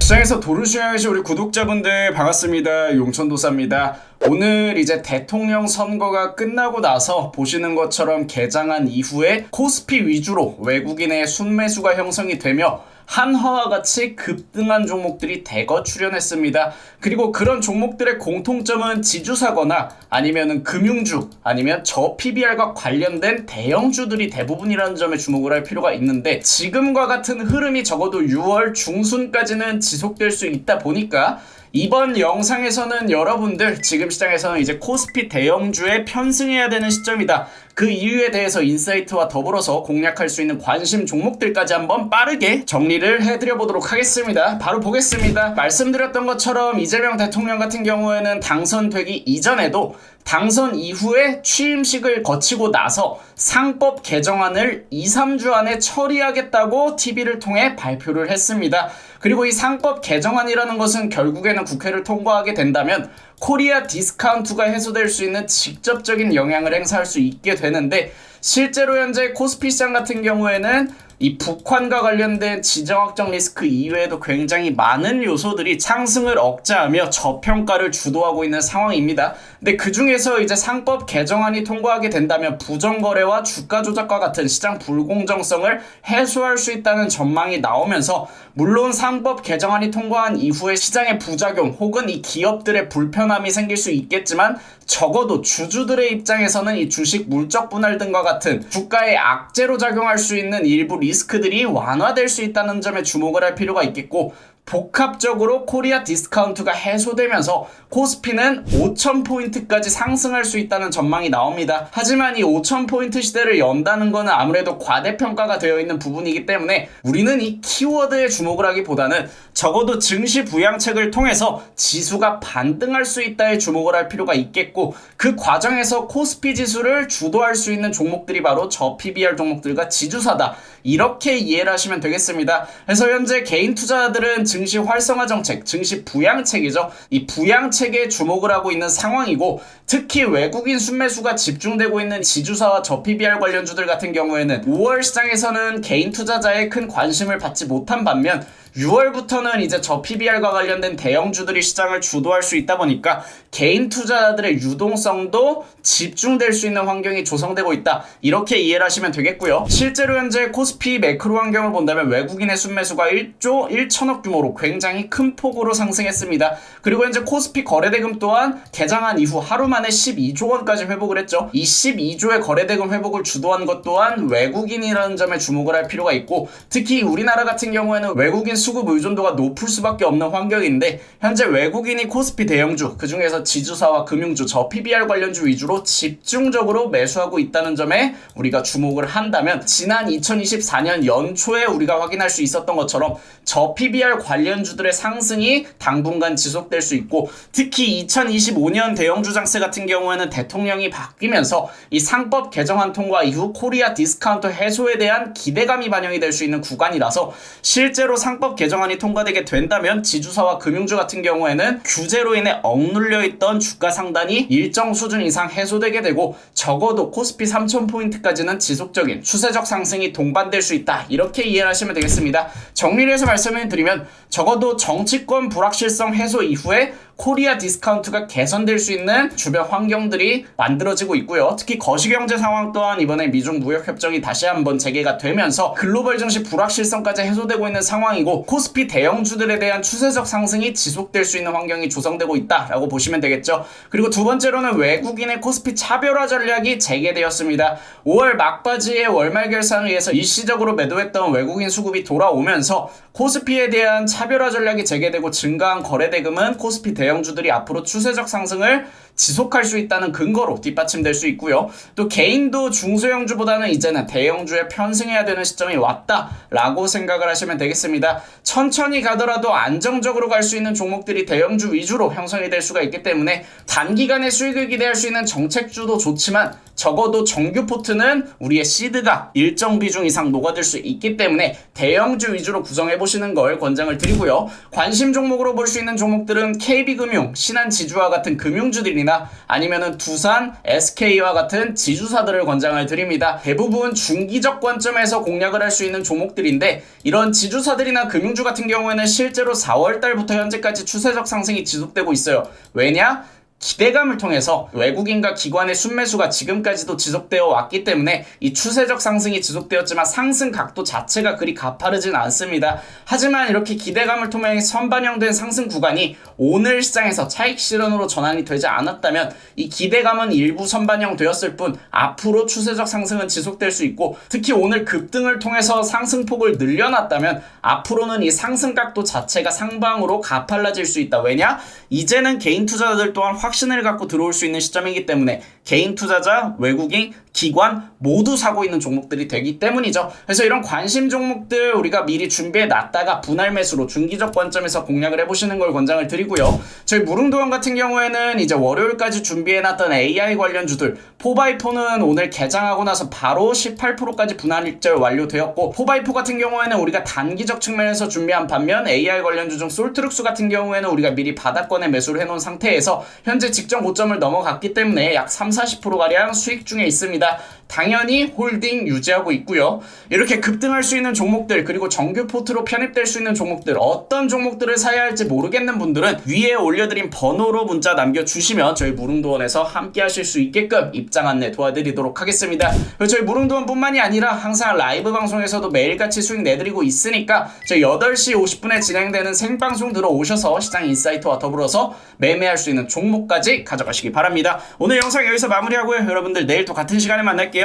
시장에서 도루시장이신 우리 구독자분들 반갑습니다. 용천도사입니다. 오늘 이제 대통령 선거가 끝나고 나서 보시는 것처럼 개장한 이후에 코스피 위주로 외국인의 순매수가 형성이 되며 한화와 같이 급등한 종목들이 대거 출현했습니다. 그리고 그런 종목들의 공통점은 지주사거나 아니면은 금융주 아니면 저 PBR과 관련된 대형주들이 대부분이라는 점에 주목을 할 필요가 있는데, 지금과 같은 흐름이 적어도 6월 중순까지는 지속될 수 있다 보니까 이번 영상에서는 여러분들 지금 시장에서는 이제 코스피 대형주에 편승해야 되는 시점이다, 그 이유에 대해서 인사이트와 더불어서 공략할 수 있는 관심 종목들까지 한번 빠르게 정리를 해드려 보도록 하겠습니다. 바로 보겠습니다. 말씀드렸던 것처럼 이재명 대통령 같은 경우에는 당선되기 이전에도 당선 이후에 취임식을 거치고 나서 상법 개정안을 2-3주 안에 처리하겠다고 TV를 통해 발표를 했습니다. 그리고 이 상법 개정안이라는 것은 결국에는 국회를 통과하게 된다면 코리아 디스카운트가 해소될 수 있는 직접적인 영향을 행사할 수 있게 되는데, 실제로 현재 코스피 시장 같은 경우에는 이 북한과 관련된 지정학적 리스크 이외에도 굉장히 많은 요소들이 상승을 억제하며 저평가를 주도하고 있는 상황입니다. 근데 그 중에서 이제 상법 개정안이 통과하게 된다면 부정거래와 주가 조작과 같은 시장 불공정성을 해소할 수 있다는 전망이 나오면서, 물론 상법 개정안이 통과한 이후에 시장의 부작용 혹은 이 기업들의 불편함이 생길 수 있겠지만, 적어도 주주들의 입장에서는 이 주식 물적 분할 등과 같은 주가에 악재로 작용할 수 있는 일부 리스크들이 완화될 수 있다는 점에 주목을 할 필요가 있겠고, 복합적으로 코리아 디스카운트가 해소되면서 코스피는 5,000포인트까지 상승할 수 있다는 전망이 나옵니다. 하지만 이 5,000포인트 시대를 연다는 것은 아무래도 과대평가가 되어 있는 부분이기 때문에 우리는 이 키워드에 주목을 하기보다는 적어도 증시 부양책을 통해서 지수가 반등할 수 있다에 주목을 할 필요가 있겠고, 그 과정에서 코스피 지수를 주도할 수 있는 종목들이 바로 저 PBR 종목들과 지주사다, 이렇게 이해를 하시면 되겠습니다. 그래서 현재 개인 투자자들은 증시 활성화 정책, 증시 부양책이죠. 이 부양책에 주목을 하고 있는 상황이고, 특히 외국인 순매수가 집중되고 있는 지주사와 저 PBR 관련주들 같은 경우에는 5월 시장에서는 개인 투자자의 큰 관심을 받지 못한 반면 6월부터는 이제 저 PBR과 관련된 대형주들이 시장을 주도할 수 있다 보니까 개인 투자자들의 유동성도 집중될 수 있는 환경이 조성되고 있다, 이렇게 이해를 하시면 되겠고요. 실제로 현재 코스피 매크로 환경을 본다면 외국인의 순매수가 1조 1천억 규모로 굉장히 큰 폭으로 상승했습니다. 그리고 현재 코스피 거래대금 또한 개장한 이후 하루 만에 12조 원까지 회복을 했죠. 이 12조의 거래대금 회복을 주도한 것 또한 외국인이라는 점에 주목을 할 필요가 있고, 특히 우리나라 같은 경우에는 외국인 수급 의존도가 높을 수밖에 없는 환경인데, 현재 외국인이 코스피 대형주, 그 중에서 지주사와 금융주, 저 PBR 관련주 위주로 집중적으로 매수하고 있다는 점에 우리가 주목을 한다면, 지난 2024년 연초에 우리가 확인할 수 있었던 것처럼 저 PBR 관련주들의 상승이 당분간 지속될 수 있고, 특히 2025년 대형주 장세 같은 경우에는 대통령이 바뀌면서 이 상법 개정안 통과 이후 코리아 디스카운트 해소에 대한 기대감이 반영이 될 수 있는 구간이라서, 실제로 상법 개정안이 통과되게 된다면 지주사와 금융주 같은 경우에는 규제로 인해 억눌려 있던 주가 상단이 일정 수준 이상 해소되게 되고, 적어도 코스피 3,000포인트까지는 지속적인 추세적 상승이 동반될 수 있다, 이렇게 이해를 하시면 되겠습니다. 정리를 해서 말씀을 드리면, 적어도 정치권 불확실성 해소 이후에 코리아 디스카운트가 개선될 수 있는 주변 환경들이 만들어지고 있고요. 특히 거시경제 상황 또한 이번에 미중 무역협정이 다시 한번 재개가 되면서 글로벌 증시 불확실성까지 해소되고 있는 상황이고, 코스피 대형주들에 대한 추세적 상승이 지속될 수 있는 환경이 조성되고 있다라고 보시면 되겠죠. 그리고 두 번째로는 외국인의 코스피 차별화 전략이 재개되었습니다. 5월 막바지에 월말 결산을 위해서 일시적으로 매도했던 외국인 수급이 돌아오면서 코스피에 대한 차별화 전략이 재개되고, 증가한 거래대금은 코스피 대형주들이 앞으로 추세적 상승을 지속할 수 있다는 근거로 뒷받침될 수 있고요. 또 개인도 중소형주보다는 이제는 대형주에 편승해야 되는 시점이 왔다라고 생각을 하시면 되겠습니다. 천천히 가더라도 안정적으로 갈 수 있는 종목들이 대형주 위주로 형성이 될 수가 있기 때문에 단기간에 수익을 기대할 수 있는 정책주도 좋지만, 적어도 정규 포트는 우리의 시드가 일정 비중 이상 녹아들 수 있기 때문에 대형주 위주로 구성해보시는 걸 권장을 드리고요. 관심 종목으로 볼 수 있는 종목들은 KB금융, 신한지주와 같은 금융주들이 삼성이나 아니면은 두산, SK와 같은 지주사들을 권장을 드립니다. 대부분 중기적 관점에서 공략을 할 수 있는 종목들인데 이런 지주사들이나 금융주 같은 경우에는 실제로 4월 달부터 현재까지 추세적 상승이 지속되고 있어요. 왜냐? 기대감을 통해서 외국인과 기관의 순매수가 지금까지도 지속되어 왔기 때문에 이 추세적 상승이 지속되었지만 상승 각도 자체가 그리 가파르진 않습니다. 하지만 이렇게 기대감을 통해 선반영된 상승 구간이 오늘 시장에서 차익 실현으로 전환이 되지 않았다면 이 기대감은 일부 선반영되었을 뿐 앞으로 추세적 상승은 지속될 수 있고, 특히 오늘 급등을 통해서 상승폭을 늘려놨다면 앞으로는 이 상승 각도 자체가 상방으로 가팔라질 수 있다. 왜냐? 이제는 개인 투자자들 또한 확신을 갖고 들어올 수 있는 시점이기 때문에 개인 투자자, 외국인, 기관 모두 사고 있는 종목들이 되기 때문이죠. 그래서 이런 관심 종목들 우리가 미리 준비해 놨다가 분할 매수로 중기적 관점에서 공략을 해보시는 걸 권장을 드리고요. 저희 무릉도원 같은 경우에는 이제 월요일까지 준비해 놨던 AI 관련주들 4x4는 오늘 개장하고 나서 바로 18%까지 분할 일절 완료되었고, 4x4 같은 경우에는 우리가 단기적 측면에서 준비한 반면 AI 관련주 중 솔트룩스 같은 경우에는 우리가 미리 바닥권에 매수를 해놓은 상태에서 현재 직전 고점을 넘어갔기 때문에 약 30-40%가량 수익 중에 있습니다. 당연히 홀딩 유지하고 있고요. 이렇게 급등할 수 있는 종목들, 그리고 정규 포트로 편입될 수 있는 종목들, 어떤 종목들을 사야 할지 모르겠는 분들은 위에 올려드린 번호로 문자 남겨주시면 저희 무릉도원에서 함께 하실 수 있게끔 입장 안내 도와드리도록 하겠습니다. 그리고 저희 무릉도원 뿐만이 아니라 항상 라이브 방송에서도 매일같이 수익 내드리고 있으니까 저희 8시 50분에 진행되는 생방송 들어오셔서 시장 인사이트와 더불어서 매매할 수 있는 종목까지 가져가시기 바랍니다. 오늘 영상 여기서 마무리하고요. 여러분들 내일 또 같은 시간에 만날게요.